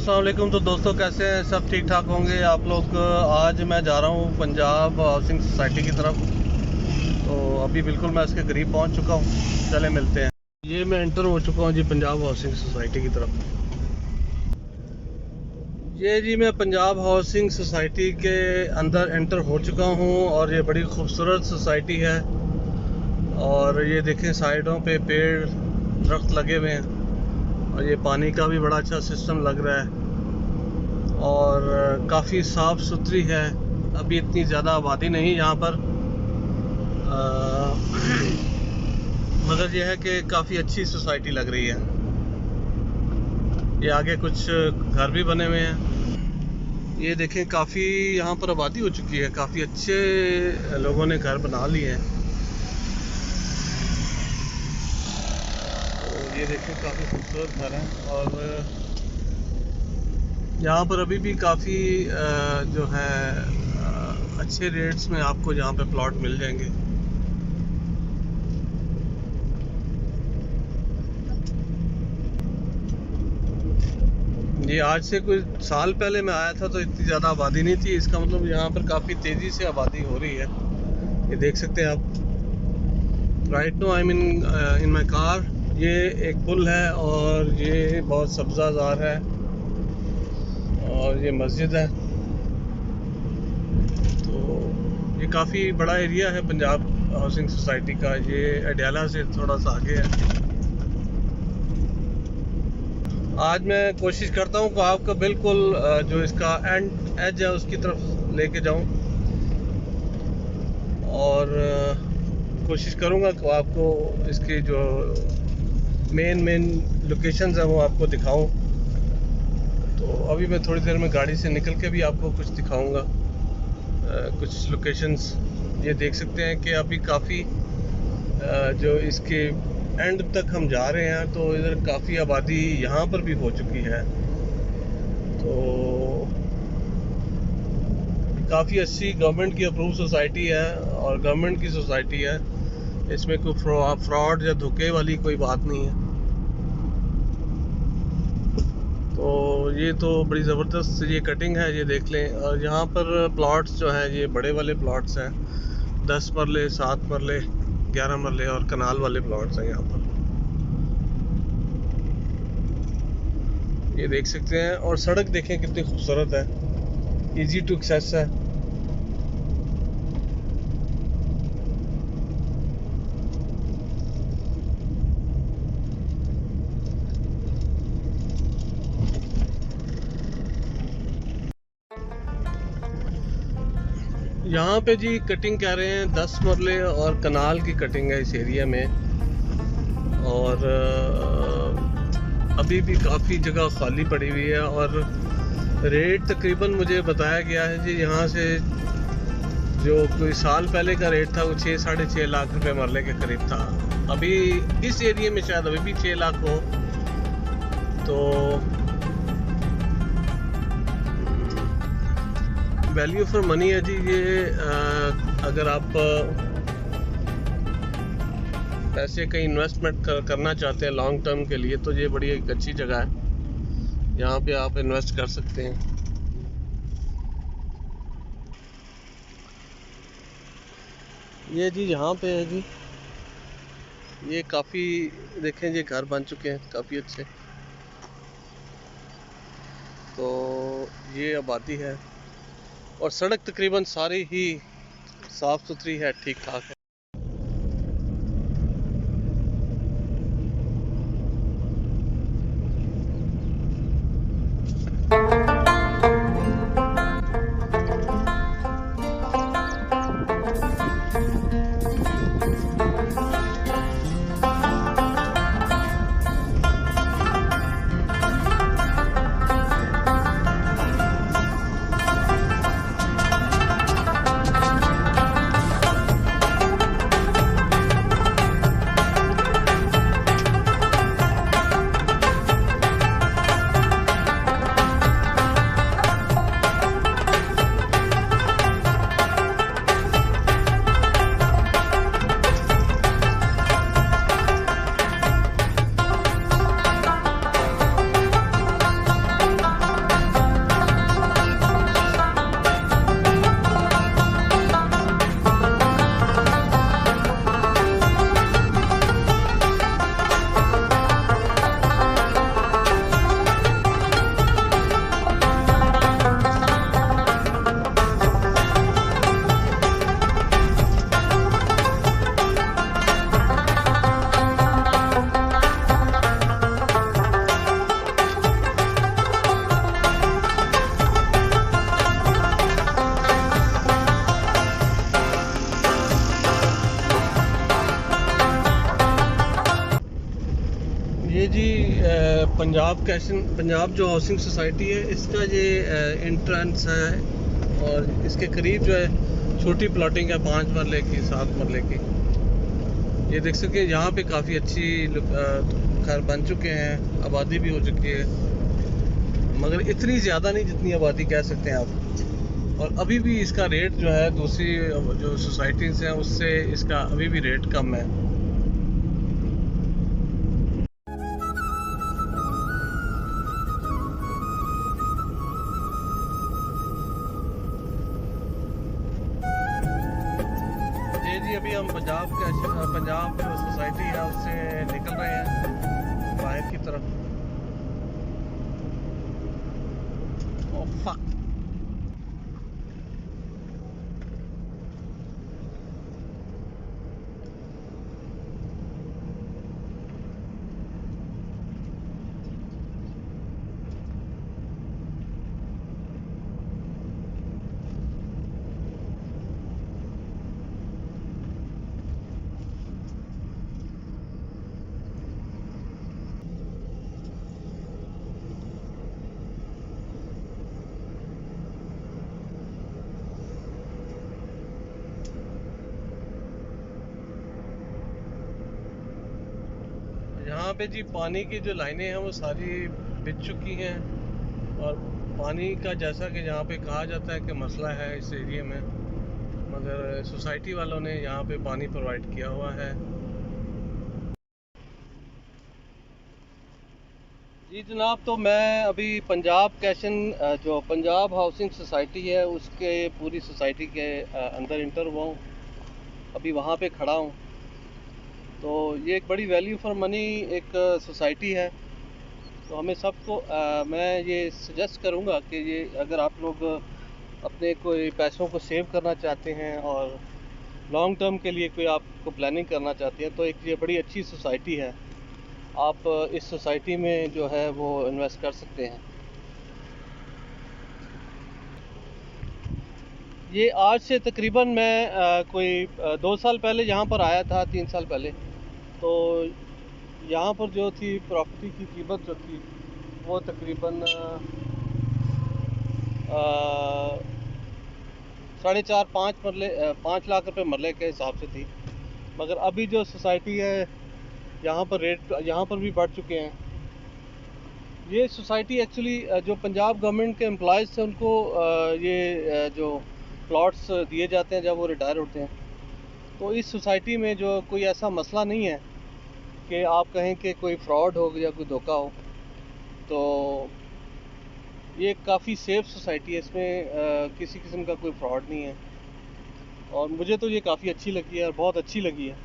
अस्सलाम वालेकुम। तो दोस्तों कैसे हैं, सब ठीक ठाक होंगे आप लोग। आज मैं जा रहा हूँ पंजाब हाउसिंग सोसाइटी की तरफ। तो अभी बिल्कुल मैं इसके करीब पहुँच चुका हूँ, चले मिलते हैं। ये मैं एंटर हो चुका हूँ जी पंजाब हाउसिंग सोसाइटी की तरफ। ये जी मैं पंजाब हाउसिंग सोसाइटी के अंदर एंटर हो चुका हूँ और ये बड़ी खूबसूरत सोसाइटी है। और ये देखें साइडों पे पेड़ दरख्त लगे हुए हैं और ये पानी का भी बड़ा अच्छा सिस्टम लग रहा है और काफ़ी साफ़ सुथरी है। अभी इतनी ज़्यादा आबादी नहीं यहाँ पर, मगर यह है कि काफ़ी अच्छी सोसाइटी लग रही है। ये आगे कुछ घर भी बने हुए हैं। ये देखें काफ़ी यहाँ पर आबादी हो चुकी है, काफ़ी अच्छे लोगों ने घर बना लिए हैं। ये देखें काफ़ी खूबसूरत घर है और यहाँ पर अभी भी काफ़ी जो है अच्छे रेट्स में आपको यहाँ पे प्लॉट मिल जाएंगे। ये आज से कुछ साल पहले मैं आया था तो इतनी ज़्यादा आबादी नहीं थी। इसका मतलब यहाँ पर काफ़ी तेज़ी से आबादी हो रही है। ये देख सकते हैं आप। Right no I mean in my car. ये एक पुल है और ये बहुत सब्ज़ाज़ार है और ये मस्जिद है। तो ये काफ़ी बड़ा एरिया है पंजाब हाउसिंग सोसाइटी का। ये अडियाला से थोड़ा सा आगे है। आज मैं कोशिश करता हूँ कि आपको बिल्कुल जो इसका एंड एज है उसकी तरफ लेके जाऊँ और कोशिश करूँगा कि आपको इसकी जो मेन लोकेशंस हैं वो आपको दिखाऊं। तो अभी मैं थोड़ी देर में गाड़ी से निकल के भी आपको कुछ दिखाऊंगा कुछ लोकेशंस। ये देख सकते हैं कि अभी काफ़ी जो इसके एंड तक हम जा रहे हैं तो इधर काफ़ी आबादी यहाँ पर भी हो चुकी है। तो काफ़ी अच्छी गवर्नमेंट की अप्रूव सोसाइटी है और गवर्नमेंट की सोसाइटी है। इसमें कोई फ्रॉड या धोखे वाली कोई बात नहीं है। तो ये तो बड़ी ज़बरदस्त ये कटिंग है, ये देख लें। और यहाँ पर प्लॉट्स जो हैं ये बड़े वाले प्लॉट्स हैं, 10 मरले, 7 मरले, 11 मरले और कनाल वाले प्लॉट्स हैं यहाँ पर। ये देख सकते हैं। और सड़क देखें कितनी खूबसूरत है, इजी टू एक्सेस है। यहाँ पे जी कटिंग कह रहे हैं 10 मरले और कनाल की कटिंग है इस एरिया में। और अभी भी काफ़ी जगह खाली पड़ी हुई है और रेट तकरीबन मुझे बताया गया है जी यहाँ से जो कोई साल पहले का रेट था वो 6-6.5 लाख रुपए मरले के करीब था। अभी इस एरिया में शायद अभी भी 6 लाख हो। तो वैल्यू फॉर मनी है जी ये। अगर आप पैसे कहीं इन्वेस्टमेंट करना चाहते हैं लॉन्ग टर्म के लिए तो ये बड़ी एक अच्छी जगह है, यहाँ पे आप इन्वेस्ट कर सकते हैं। ये जी यहाँ पे है जी, ये काफ़ी देखें ये घर बन चुके हैं काफ़ी अच्छे। तो ये आबादी है और सड़क तकरीबन सारी ही साफ़ सुथरी है, ठीक ठाक है। ये जी पंजाब जो हाउसिंग सोसाइटी है, इसका ये एंट्रेंस है। और इसके करीब जो है छोटी प्लॉटिंग है, 5 मरले की, 7 मरले की। ये देख सकते हैं यहाँ पे काफ़ी अच्छी घर बन चुके हैं, आबादी भी हो चुकी है, मगर इतनी ज़्यादा नहीं जितनी आबादी कह सकते हैं आप। और अभी भी इसका रेट जो है दूसरी जो सोसाइटीज़ हैं उससे इसका अभी भी रेट कम है। जी अभी हम पंजाब जो सोसाइटी है उससे निकल रहे हैं बाहर की तरफ। Oh fuck. यहाँ पे जी पानी की जो लाइनें हैं वो सारी बिछ चुकी हैं। और पानी का जैसा कि यहाँ पे कहा जाता है कि मसला है इस एरिया में, मगर सोसाइटी वालों ने यहाँ पे पानी प्रोवाइड किया हुआ है। जी जनाब, तो मैं अभी जो पंजाब हाउसिंग सोसाइटी है उसके पूरी सोसाइटी के अंदर इंटर हुआ हूँ। अभी वहाँ पे खड़ा हूँ। तो ये एक बड़ी वैल्यू फॉर मनी एक सोसाइटी है। तो हमें सबको मैं ये सजेस्ट करूँगा कि ये अगर आप लोग अपने कोई पैसों को सेव करना चाहते हैं और लॉन्ग टर्म के लिए कोई आपको प्लानिंग करना चाहते हैं, तो एक ये बड़ी अच्छी सोसाइटी है। आप इस सोसाइटी में जो है वो इन्वेस्ट कर सकते हैं। ये आज से तकरीबन मैं कोई 2 साल पहले यहाँ पर आया था, 3 साल पहले। तो यहाँ पर जो थी प्रॉपर्टी की कीमत जो थी वो तकरीबन 5.5 लाख रुपए मरले के हिसाब से थी। मगर अभी जो सोसाइटी है यहाँ पर रेट यहाँ पर भी बढ़ चुके हैं। ये सोसाइटी एक्चुअली जो पंजाब गवर्नमेंट के एम्प्लॉयज़ थे उनको ये जो प्लॉट्स दिए जाते हैं जब वो रिटायर होते हैं। तो इस सोसाइटी में जो कोई ऐसा मसला नहीं है कि आप कहें कि कोई फ्रॉड हो या कोई धोखा हो। तो ये काफ़ी सेफ़ सोसाइटी है, इसमें किसी किस्म का कोई फ्रॉड नहीं है। और मुझे तो ये काफ़ी अच्छी लगी है और बहुत अच्छी लगी है।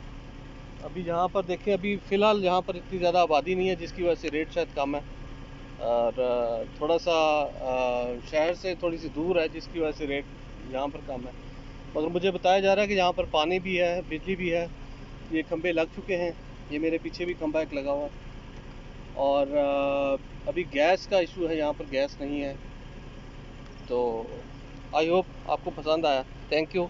अभी यहाँ पर देखें, अभी फ़िलहाल यहाँ पर इतनी ज़्यादा आबादी नहीं है जिसकी वजह से रेट शायद कम है। और थोड़ा सा शहर से थोड़ी सी दूर है जिसकी वजह से रेट यहाँ पर कम है। मगर मुझे बताया जा रहा है कि यहाँ पर पानी भी है, बिजली भी है। ये खंभे लग चुके हैं, ये मेरे पीछे भी खंभा एक लगा हुआ है। और अभी गैस का इशू है, यहाँ पर गैस नहीं है। तो आई होप आपको पसंद आया। Thank you.